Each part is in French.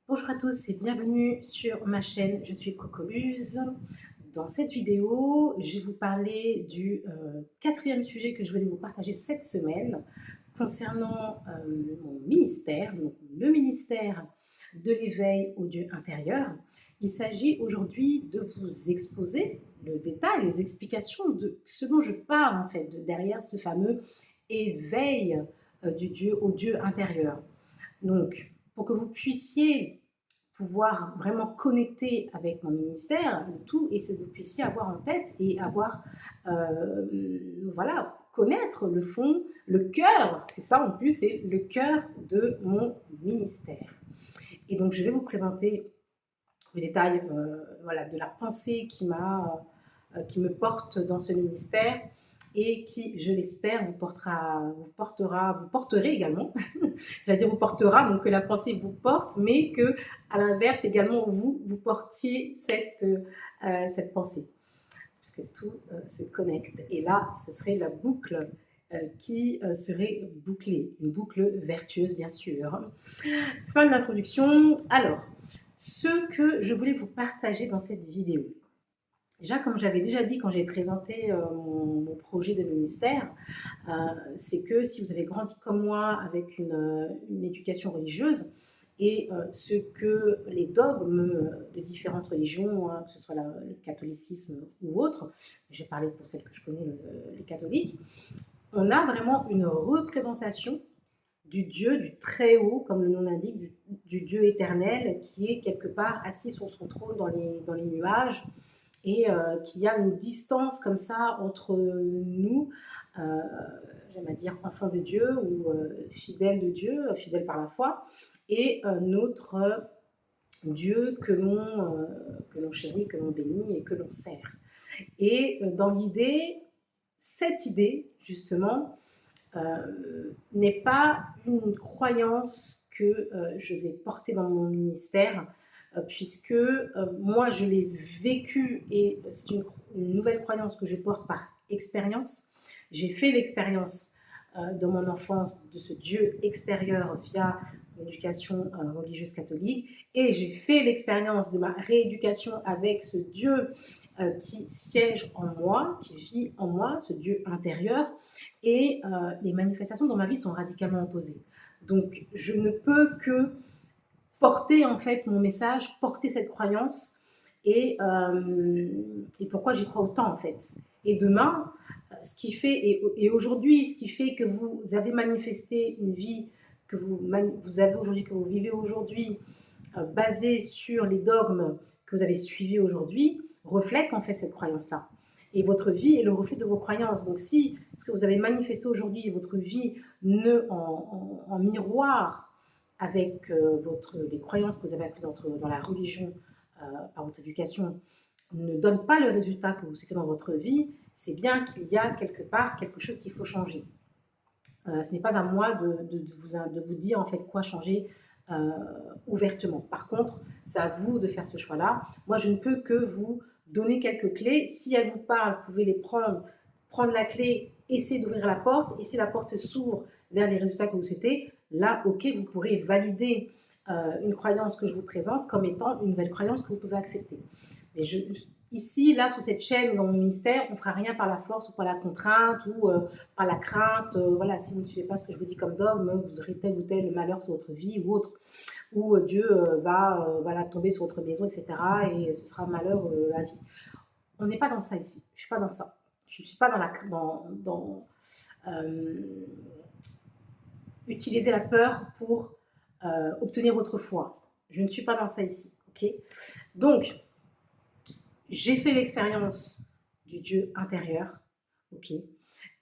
Bonjour à tous et bienvenue sur ma chaîne, je suis Cocoluse. Dans cette vidéo, je vais vous parler du quatrième sujet que je voulais vous partager cette semaine concernant mon ministère, donc le ministère de l'éveil au Dieu intérieur. Il s'agit aujourd'hui de vous exposer le détail, les explications de ce dont je parle en fait, derrière ce fameux éveil du Dieu au Dieu intérieur. Donc, pour que vous puissiez pouvoir vraiment connecter avec mon ministère, le tout, et c'est que vous puissiez avoir en tête et avoir, voilà, connaître le fond, le cœur, c'est ça en plus, c'est le cœur de mon ministère. Et donc, je vais vous présenter le détail voilà, de la pensée qui me porte dans ce ministère et qui, je l'espère, vous porterez également. J'allais dire vous portera, donc que la pensée vous porte, mais que à l'inverse également vous portiez cette pensée, puisque tout se connecte. Et là, ce serait la boucle qui serait bouclée, une boucle vertueuse bien sûr. Fin de l'introduction. Alors, ce que je voulais vous partager dans cette vidéo. Déjà, comme j'avais déjà dit quand j'ai présenté mon projet de ministère, c'est que si vous avez grandi comme moi avec une éducation religieuse et ce que les dogmes de différentes religions, hein, que ce soit le catholicisme ou autre, je parlais pour celles que je connais, les catholiques, on a vraiment une représentation du Dieu, du Très-Haut, comme le nom l'indique, du Dieu éternel, qui est quelque part assis sur son trône dans les nuages, et qu'il y a une distance comme ça entre nous, euh, j'aime à dire enfants de Dieu ou fidèles de Dieu, fidèles par la foi, et notre Dieu que l'on chérit, que l'on bénit et que l'on sert. Et dans l'idée, cette idée, justement, n'est pas une croyance que je vais porter dans mon ministère, puisque moi je l'ai vécu et c'est une nouvelle croyance que je porte par expérience. J'ai fait l'expérience dans mon enfance de ce Dieu extérieur via l'éducation religieuse catholique, et j'ai fait l'expérience de ma rééducation avec ce Dieu qui siège en moi, qui vit en moi, ce Dieu intérieur, et les manifestations dans ma vie sont radicalement opposées. Donc je ne peux que porter en fait mon message, porter cette croyance, et pourquoi j'y crois autant en fait. Et demain, ce qui fait, et aujourd'hui, ce qui fait que vous avez manifesté une vie que vous avez aujourd'hui, que vous vivez aujourd'hui, basée sur les dogmes que vous avez suivis aujourd'hui, reflète en fait cette croyance-là. Et votre vie est le reflet de vos croyances. Donc si ce que vous avez manifesté aujourd'hui, votre vie ne en miroir avec les croyances que vous avez apprises dans la religion, par votre éducation, ne donne pas le résultat que vous souhaitez dans votre vie, c'est bien qu'il y a quelque part quelque chose qu'il faut changer. Ce n'est pas à moi de vous dire en fait quoi changer ouvertement. Par contre, c'est à vous de faire ce choix-là. Moi, je ne peux que vous donner quelques clés. Si elles vous parlent, vous pouvez les prendre la clé, essayer d'ouvrir la porte. Et si la porte s'ouvre vers les résultats que vous souhaitez, là, ok, vous pourrez valider une croyance que je vous présente comme étant une nouvelle croyance que vous pouvez accepter. Mais ici, là, sur cette chaîne, dans mon ministère, on ne fera rien par la force ou par la contrainte ou par la crainte. Voilà, si vous ne suivez pas ce que je vous dis comme dogme, vous aurez tel ou tel malheur sur votre vie ou autre, ou Dieu va voilà, tomber sur votre maison, etc. Et ce sera malheur à vie. On n'est pas dans ça ici. Je ne suis pas dans ça. Je ne suis pas dans utiliser la peur pour obtenir votre foi. Je ne suis pas dans ça ici. Ok. Donc, j'ai fait l'expérience du Dieu intérieur, ok.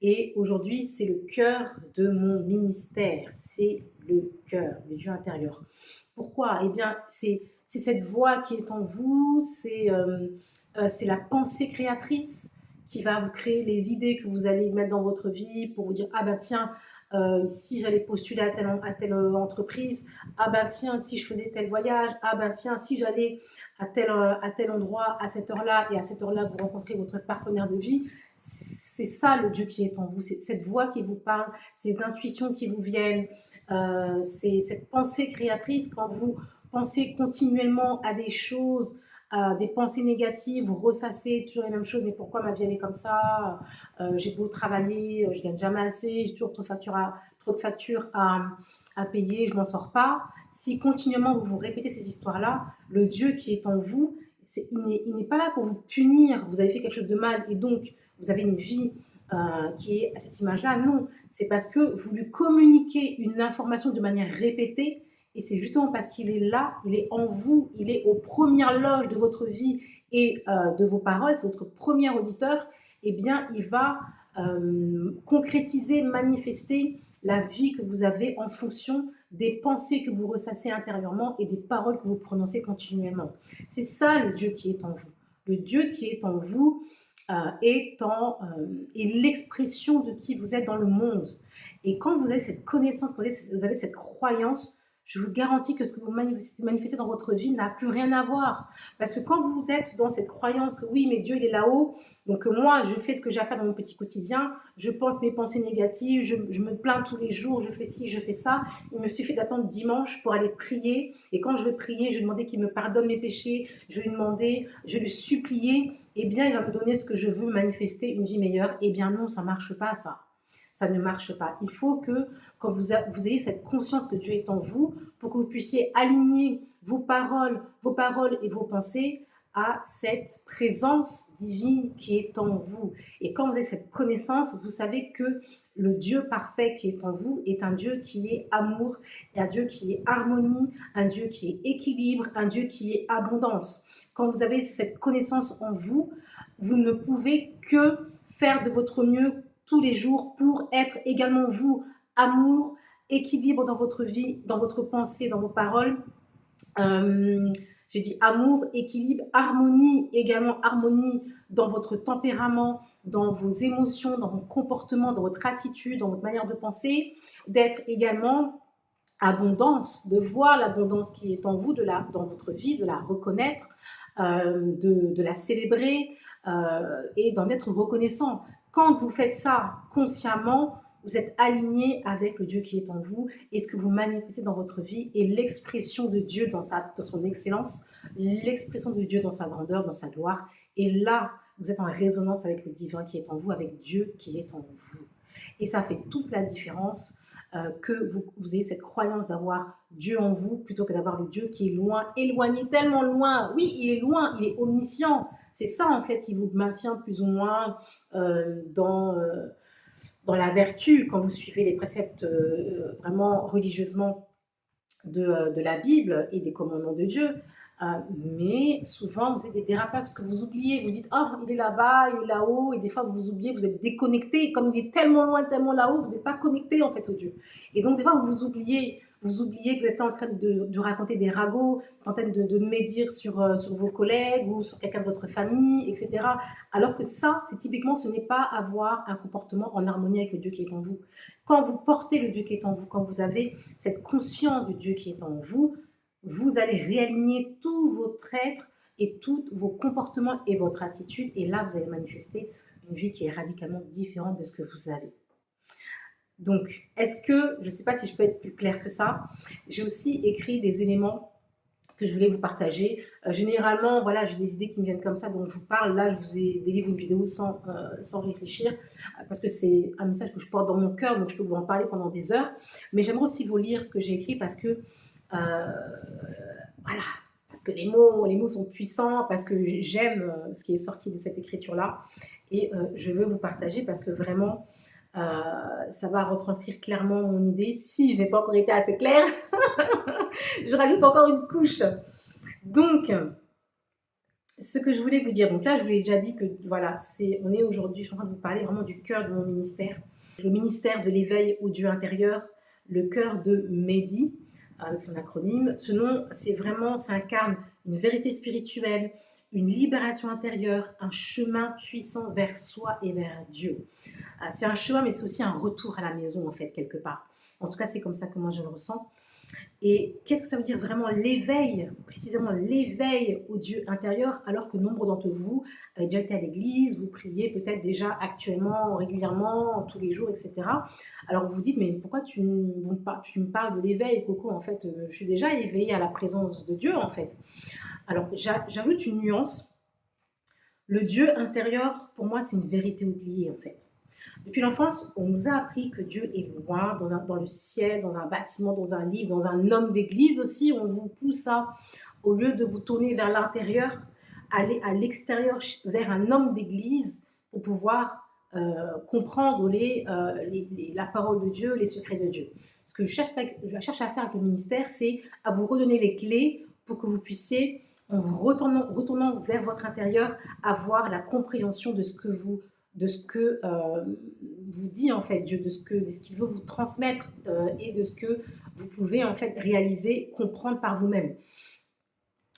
Et aujourd'hui, c'est le cœur de mon ministère, c'est le cœur, le Dieu intérieur. Pourquoi? Eh bien, c'est cette voix qui est en vous, c'est la pensée créatrice qui va vous créer les idées que vous allez mettre dans votre vie pour vous dire, ah ben tiens, si j'allais postuler à telle entreprise, ah ben tiens, si je faisais tel voyage, ah ben tiens, si j'allais à tel endroit, à cette heure-là, et à cette heure-là, vous rencontrez votre partenaire de vie. C'est ça le Dieu qui est en vous, c'est cette voix qui vous parle, ces intuitions qui vous viennent, c'est cette pensée créatrice quand vous penser continuellement à des choses, des pensées négatives, vous ressassez toujours les mêmes choses, mais pourquoi ma vie elle est comme ça? J'ai beau travailler, je gagne jamais assez, j'ai toujours trop de factures à payer, je m'en sors pas. Si continuellement vous vous répétez ces histoires-là, le Dieu qui est en vous, il n'est pas là pour vous punir, vous avez fait quelque chose de mal et donc vous avez une vie qui est à cette image-là. Non, c'est parce que vous lui communiquez une information de manière répétée et c'est justement parce qu'il est là, il est en vous, il est aux premières loges de votre vie et de vos paroles, c'est votre premier auditeur, eh bien, il va concrétiser, manifester la vie que vous avez en fonction des pensées que vous ressassez intérieurement et des paroles que vous prononcez continuellement. C'est ça le Dieu qui est en vous. Le Dieu qui est en vous est l'expression de qui vous êtes dans le monde. Et quand vous avez cette connaissance, quand vous avez cette croyance, je vous garantis que ce que vous manifestez dans votre vie n'a plus rien à voir. Parce que quand vous êtes dans cette croyance que oui, mais Dieu, il est là-haut, donc moi, je fais ce que j'ai à faire dans mon petit quotidien, je pense mes pensées négatives, je me plains tous les jours, je fais ci, je fais ça, il me suffit d'attendre dimanche pour aller prier, et quand je vais prier, je vais demander qu'il me pardonne mes péchés, je vais lui demander, je vais lui supplier, eh bien, il va me donner ce que je veux, manifester une vie meilleure. Eh bien non, ça ne marche pas, ça. Ça ne marche pas. Il faut que, quand vous ayez cette conscience que Dieu est en vous, pour que vous puissiez aligner vos paroles et vos pensées à cette présence divine qui est en vous. Et quand vous avez cette connaissance, vous savez que le Dieu parfait qui est en vous est un Dieu qui est amour, un Dieu qui est harmonie, un Dieu qui est équilibre, un Dieu qui est abondance. Quand vous avez cette connaissance en vous, vous ne pouvez que faire de votre mieux tous les jours pour être également vous, amour, équilibre dans votre vie, dans votre pensée, dans vos paroles. J'ai dit amour, équilibre, harmonie, également harmonie dans votre tempérament, dans vos émotions, dans vos comportements, dans votre attitude, dans votre manière de penser, d'être également abondance, de voir l'abondance qui est en vous, dans votre vie, de la reconnaître, de la célébrer et d'en être reconnaissant. Quand vous faites ça consciemment, vous êtes aligné avec le Dieu qui est en vous et ce que vous manifestez dans votre vie est l'expression de Dieu dans son excellence, l'expression de Dieu dans sa grandeur, dans sa gloire. Et là, vous êtes en résonance avec le divin qui est en vous, avec Dieu qui est en vous. Et ça fait toute la différence que vous ayez cette croyance d'avoir Dieu en vous plutôt que d'avoir le Dieu qui est loin, éloigné, tellement loin. Oui, il est loin, il est omniscient. C'est ça en fait qui vous maintient plus ou moins dans la vertu quand vous suivez les préceptes vraiment religieusement de la Bible et des commandements de Dieu. Mais souvent, vous êtes des dérapages parce que vous oubliez, vous dites « Ah, il est là-bas, il est là-haut » et des fois, vous oubliez, vous êtes déconnecté. Et comme il est tellement loin, tellement là-haut, vous n'êtes pas connecté en fait au Dieu. Et donc, des fois, vous oubliez que vous êtes là en train de raconter des ragots, vous êtes en train de médire sur vos collègues ou sur quelqu'un de votre famille, etc. Alors que ça, c'est typiquement, ce n'est pas avoir un comportement en harmonie avec le Dieu qui est en vous. Quand vous portez le Dieu qui est en vous, quand vous avez cette conscience du Dieu qui est en vous, vous allez réaligner tout votre être et tous vos comportements et votre attitude. Et là, vous allez manifester une vie qui est radicalement différente de ce que vous avez. Donc, est-ce que, je ne sais pas si je peux être plus claire que ça, j'ai aussi écrit des éléments que je voulais vous partager. Généralement, voilà, j'ai des idées qui me viennent comme ça, donc je vous parle. Là, je vous ai délivré une vidéo sans réfléchir, parce que c'est un message que je porte dans mon cœur, donc je peux vous en parler pendant des heures. Mais j'aimerais aussi vous lire ce que j'ai écrit, parce que voilà, parce que les mots sont puissants, parce que j'aime ce qui est sorti de cette écriture-là. Et je veux vous partager parce que vraiment, ça va retranscrire clairement mon idée. Si je n'ai pas encore été assez claire, je rajoute encore une couche. Donc, ce que je voulais vous dire, donc là, je vous ai déjà dit que voilà, on est aujourd'hui, je suis en train de vous parler vraiment du cœur de mon ministère. Le ministère de l'éveil au Dieu intérieur, le cœur de Mehdi, avec son acronyme. Ce nom, ça incarne une vérité spirituelle, une libération intérieure, un chemin puissant vers soi et vers Dieu. C'est un chemin, mais c'est aussi un retour à la maison, en fait, quelque part. En tout cas, c'est comme ça que moi, je le ressens. Et qu'est-ce que ça veut dire vraiment l'éveil, précisément l'éveil au Dieu intérieur, alors que nombre d'entre vous avez déjà été à l'église, vous priez peut-être déjà actuellement, régulièrement, tous les jours, etc. Alors vous vous dites, mais pourquoi tu me parles de l'éveil, Coco? En fait, je suis déjà éveillée à la présence de Dieu, en fait. Alors j'ajoute une nuance. Le Dieu intérieur, pour moi, c'est une vérité oubliée, en fait. Depuis l'enfance, on nous a appris que Dieu est loin, dans le ciel, dans un bâtiment, dans un livre, dans un homme d'église aussi. On vous pousse à, au lieu de vous tourner vers l'intérieur, aller à l'extérieur, vers un homme d'église pour pouvoir comprendre la parole de Dieu, les secrets de Dieu. Ce que je cherche à faire avec le ministère, c'est à vous redonner les clés pour que vous puissiez, en vous retournant vers votre intérieur, avoir la compréhension de ce que vous dit en fait Dieu, de ce qu'il veut vous transmettre et de ce que vous pouvez en fait réaliser, comprendre par vous-même.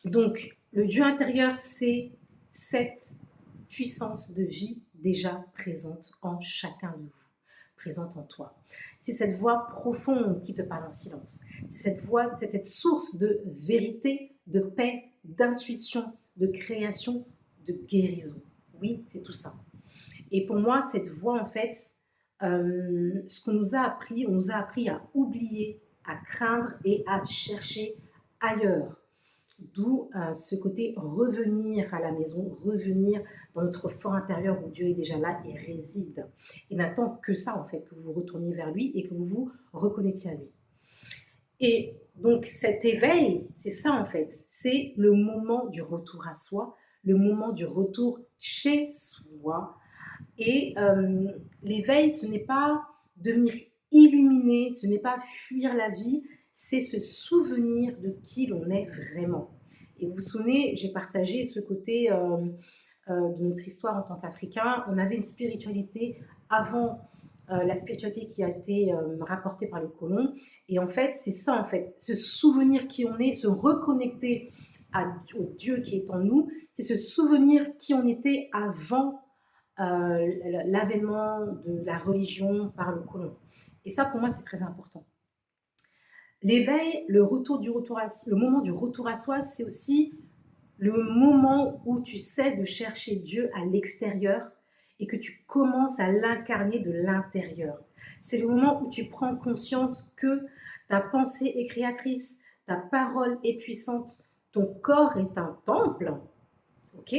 Donc le Dieu intérieur, c'est cette puissance de vie déjà présente en chacun de vous, présente en toi. C'est cette voix profonde qui te parle en silence. C'est cette voix, c'est cette source de vérité, de paix, d'intuition, de création, de guérison. Oui, c'est tout ça. Et pour moi, cette voix, en fait, ce qu'on nous a appris, on nous a appris à oublier, à craindre et à chercher ailleurs. D'où ce côté revenir à la maison, revenir dans notre fort intérieur où Dieu est déjà là et réside. Et n'attend que ça, en fait, que vous vous retourniez vers lui et que vous vous reconnectiez à lui. Et donc cet éveil, c'est ça en fait, c'est le moment du retour à soi, le moment du retour chez soi. Et l'éveil, ce n'est pas devenir illuminé, ce n'est pas fuir la vie, c'est se souvenir de qui l'on est vraiment. Et vous vous souvenez, j'ai partagé ce côté de notre histoire en tant qu'Africains. On avait une spiritualité avant la spiritualité qui a été rapportée par le colon. Et en fait, c'est ça, en fait, se souvenir qui on est, se reconnecter au Dieu qui est en nous, c'est se souvenir qui on était avant l'avènement de la religion par le colon. Et ça, pour moi, c'est très important. L'éveil, le moment du retour à soi, c'est aussi le moment où tu cesses de chercher Dieu à l'extérieur et que tu commences à l'incarner de l'intérieur. C'est le moment où tu prends conscience que ta pensée est créatrice, ta parole est puissante, ton corps est un temple, ok?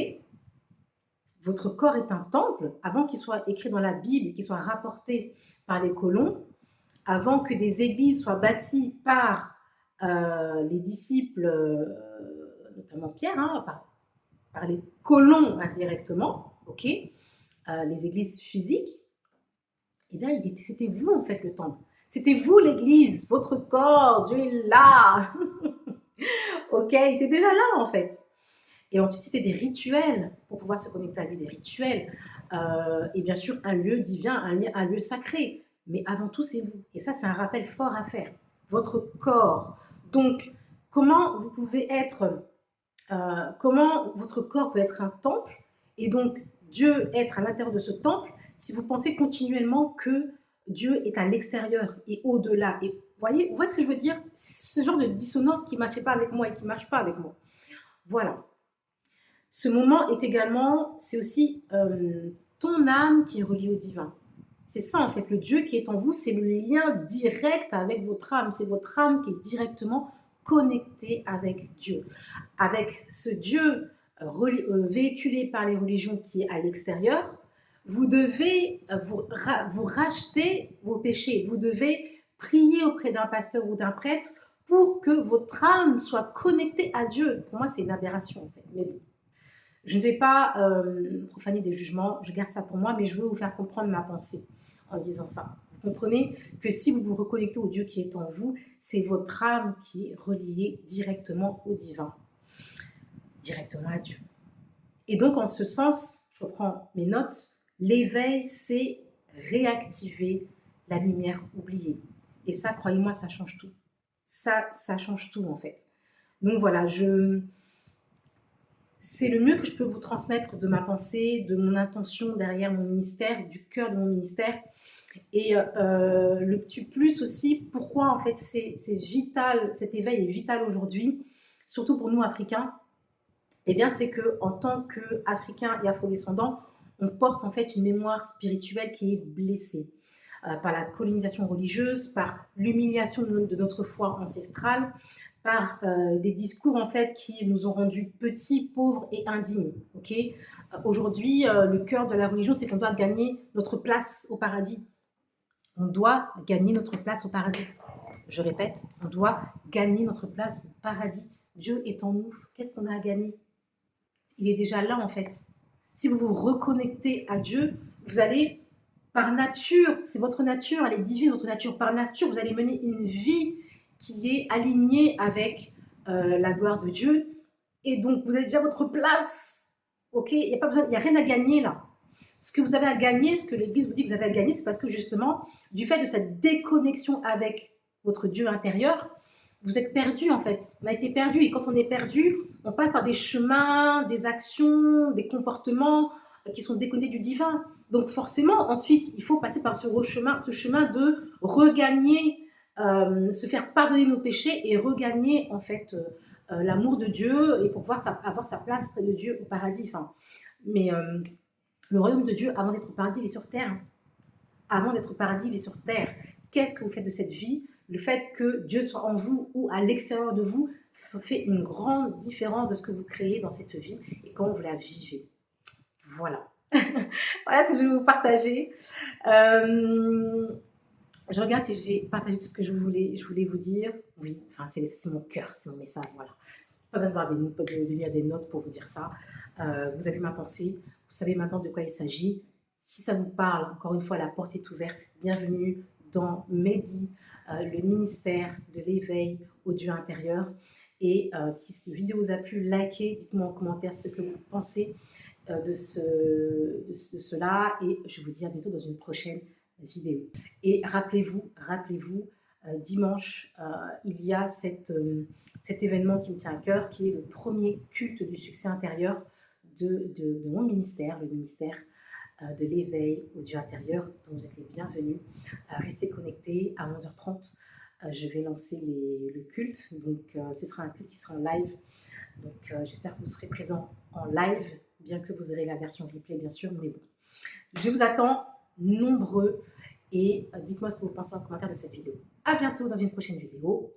Votre corps est un temple, avant qu'il soit écrit dans la Bible et qu'il soit rapporté par les colons, avant que des églises soient bâties par les disciples, notamment Pierre, hein, par les colons indirectement, ok, les églises physiques, eh bien, c'était vous en fait le temple. C'était vous l'église, votre corps, Dieu est là. Ok, il était déjà là en fait. Et ensuite, c'était des rituels pour pouvoir se connecter à lui, des rituels. Et bien sûr, un lieu divin, un lieu sacré. Mais avant tout, c'est vous. Et ça, c'est un rappel fort à faire. Votre corps. Donc, comment vous pouvez être... comment votre corps peut être un temple et donc Dieu être à l'intérieur de ce temple si vous pensez continuellement que Dieu est à l'extérieur et au-delà. Et vous voyez ce que je veux dire? Ce genre de dissonance qui ne matchait pas avec moi et qui ne marche pas avec moi. Voilà. Ce moment est également, c'est aussi ton âme qui est reliée au divin. C'est ça en fait, le Dieu qui est en vous, c'est le lien direct avec votre âme. C'est votre âme qui est directement connectée avec Dieu. Avec ce Dieu véhiculé par les religions qui est à l'extérieur, vous devez vous racheter vos péchés. Vous devez prier auprès d'un pasteur ou d'un prêtre pour que votre âme soit connectée à Dieu. Pour moi, c'est une aberration en fait. Mais bon. Je ne vais pas profaner des jugements, je garde ça pour moi, mais je veux vous faire comprendre ma pensée en disant ça. Vous comprenez que si vous vous reconnectez au Dieu qui est en vous, c'est votre âme qui est reliée directement au divin, directement à Dieu. Et donc, en ce sens, je reprends mes notes, l'éveil, c'est réactiver la lumière oubliée. Et ça, croyez-moi, ça change tout. Ça change tout, en fait. Donc voilà, c'est le mieux que je peux vous transmettre de ma pensée, de mon intention derrière mon ministère, du cœur de mon ministère. Et le petit plus aussi, pourquoi en fait c'est vital, cet éveil est vital aujourd'hui, surtout pour nous Africains, eh bien c'est que en tant qu'Africains et Afrodescendants, on porte en fait une mémoire spirituelle qui est blessée par la colonisation religieuse, par l'humiliation de notre foi ancestrale, par des discours en fait qui nous ont rendus petits, pauvres et indignes. Ok. Aujourd'hui, le cœur de la religion, c'est qu'on doit gagner notre place au paradis. On doit gagner notre place au paradis. Je répète, on doit gagner notre place au paradis. Dieu est en nous. Qu'est-ce qu'on a à gagner? Il est déjà là en fait. Si vous vous reconnectez à Dieu, vous allez, par nature, c'est votre nature, elle est divine, votre nature, par nature, vous allez mener une vie qui est alignée avec la gloire de Dieu. Et donc, vous avez déjà votre place. Ok. Il n'y a pas besoin, il n'y a rien à gagner là. Ce que vous avez à gagner, ce que l'Église vous dit que vous avez à gagner, c'est parce que justement, du fait de cette déconnexion avec votre Dieu intérieur, vous êtes perdu en fait. On a été perdu. Et quand on est perdu, on passe par des chemins, des actions, des comportements qui sont déconnectés du divin. Donc forcément, ensuite, il faut passer par ce chemin de regagner, se faire pardonner nos péchés et regagner en fait l'amour de Dieu et pour pouvoir avoir sa place près de Dieu au paradis. Enfin, mais le royaume de Dieu, avant d'être au paradis, il est sur terre. Avant d'être au paradis, il est sur terre. Qu'est-ce que vous faites de cette vie? Le fait que Dieu soit en vous ou à l'extérieur de vous fait une grande différence de ce que vous créez dans cette vie et comment vous la vivez. Voilà. Voilà ce que je vais vous partager. Je regarde si j'ai partagé tout ce que je voulais vous dire. Oui, enfin, c'est mon cœur, c'est mon message. Voilà. Pas besoin de, voir de lire des notes pour vous dire ça. Vous avez ma pensée. Vous savez maintenant de quoi il s'agit. Si ça vous parle, encore une fois, la porte est ouverte. Bienvenue dans Mehdi, le ministère de l'éveil au Dieu intérieur. Et si cette vidéo vous a plu, likez, dites-moi en commentaire ce que vous pensez de cela. Et je vous dis à bientôt dans une prochaine vidéo. Et rappelez-vous, dimanche, il y a cet événement qui me tient à cœur, qui est le premier culte du succès intérieur de mon ministère, le ministère de l'éveil au Dieu intérieur, dont vous êtes les bienvenus. Restez connectés à 11h30. Je vais lancer le culte, donc ce sera un culte qui sera en live. Donc j'espère que vous serez présents en live, bien que vous aurez la version replay bien sûr, mais bon. Je vous attends nombreux et dites-moi ce que vous pensez en commentaire de cette vidéo. À bientôt dans une prochaine vidéo.